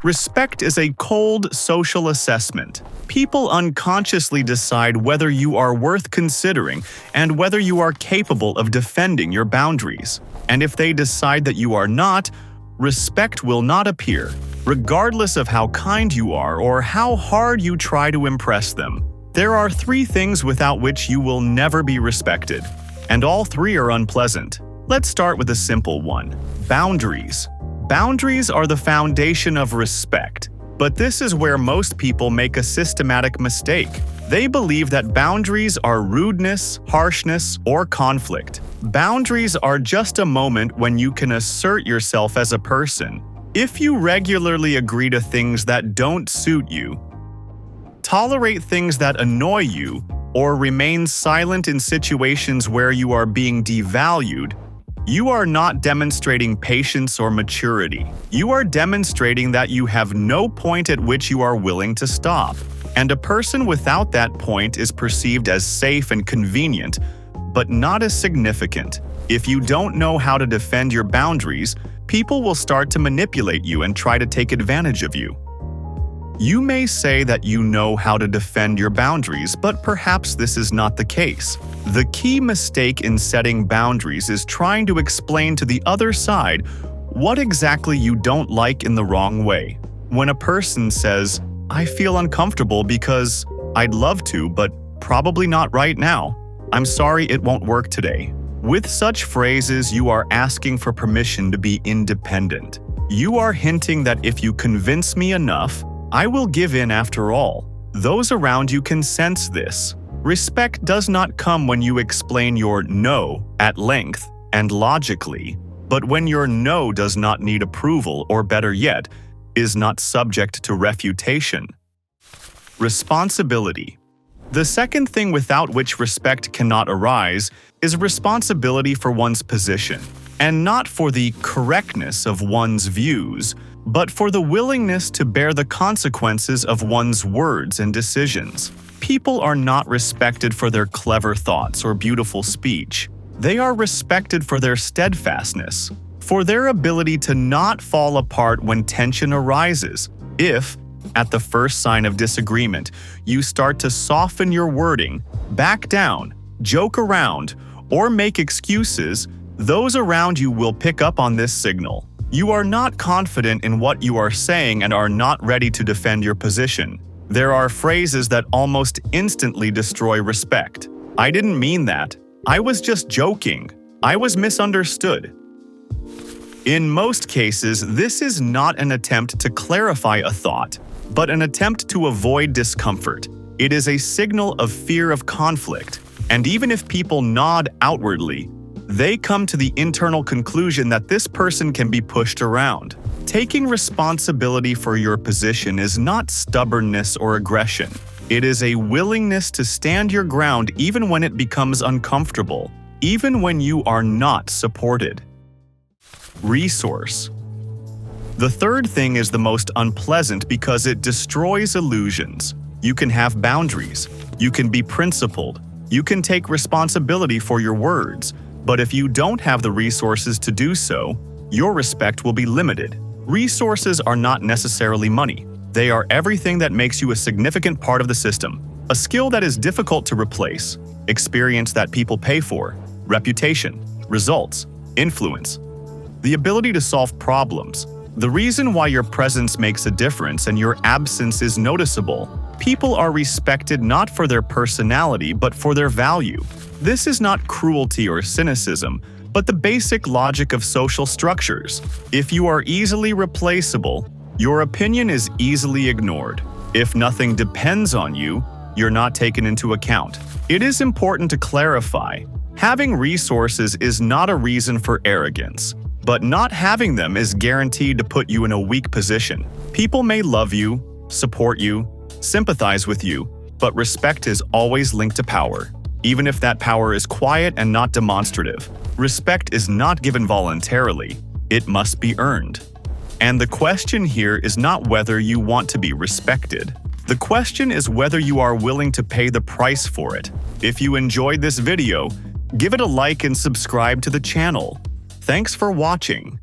Respect is a cold social assessment. People unconsciously decide whether you are worth considering and whether you are capable of defending your boundaries. And if they decide that you are not, respect will not appear, regardless of how kind you are or how hard you try to impress them. There are 3 things without which you will never be respected, and all 3 are unpleasant. Let's start with a simple one: boundaries. Boundaries are the foundation of respect, but this is where most people make a systematic mistake. They believe that boundaries are rudeness, harshness, or conflict. Boundaries are just a moment when you can assert yourself as a person. If you regularly agree to things that don't suit you, tolerate things that annoy you, or remain silent in situations where you are being devalued, you are not demonstrating patience or maturity. You are demonstrating that you have no point at which you are willing to stop. And a person without that point is perceived as safe and convenient, but not as significant. If you don't know how to defend your boundaries, people will start to manipulate you and try to take advantage of you. You may say that you know how to defend your boundaries, but perhaps this is not the case. The key mistake in setting boundaries is trying to explain to the other side what exactly you don't like in the wrong way. When a person says, "I feel uncomfortable because I'd love to, but probably not right now. I'm sorry it won't work today." With such phrases, you are asking for permission to be independent. You are hinting that if you convince me enough, I will give in after all. Those around you can sense this. Respect does not come when you explain your no at length and logically, but when your no does not need approval, or better yet, is not subject to refutation. Responsibility. The second thing without which respect cannot arise is responsibility for one's position, and not for the correctness of one's views, but for the willingness to bear the consequences of one's words and decisions. People are not respected for their clever thoughts or beautiful speech. They are respected for their steadfastness, for their ability to not fall apart when tension arises. If, at the first sign of disagreement, you start to soften your wording, back down, joke around, or make excuses, those around you will pick up on this signal. You are not confident in what you are saying and are not ready to defend your position. There are phrases that almost instantly destroy respect. "I didn't mean that. I was just joking. I was misunderstood." In most cases, this is not an attempt to clarify a thought, but an attempt to avoid discomfort. It is a signal of fear of conflict, and even if people nod outwardly, they come to the internal conclusion that this person can be pushed around. Taking responsibility for your position is not stubbornness or aggression. It is a willingness to stand your ground even when it becomes uncomfortable, even when you are not supported. Resource. The third thing is the most unpleasant because it destroys illusions. You can have boundaries. You can be principled. You can take responsibility for your words. But if you don't have the resources to do so, your respect will be limited. Resources are not necessarily money. They are everything that makes you a significant part of the system. A skill that is difficult to replace, experience that people pay for, reputation, results, influence, the ability to solve problems. The reason why your presence makes a difference and your absence is noticeable. People are respected not for their personality but for their value. This is not cruelty or cynicism, but the basic logic of social structures. If you are easily replaceable, your opinion is easily ignored. If nothing depends on you, you're not taken into account. It is important to clarify. Having resources is not a reason for arrogance, but not having them is guaranteed to put you in a weak position. People may love you, support you, sympathize with you, but respect is always linked to power. Even if that power is quiet and not demonstrative. Respect is not given voluntarily, it must be earned. And the question here is not whether you want to be respected. The question is whether you are willing to pay the price for it. If you enjoyed this video, give it a like and subscribe to the channel. Thanks for watching.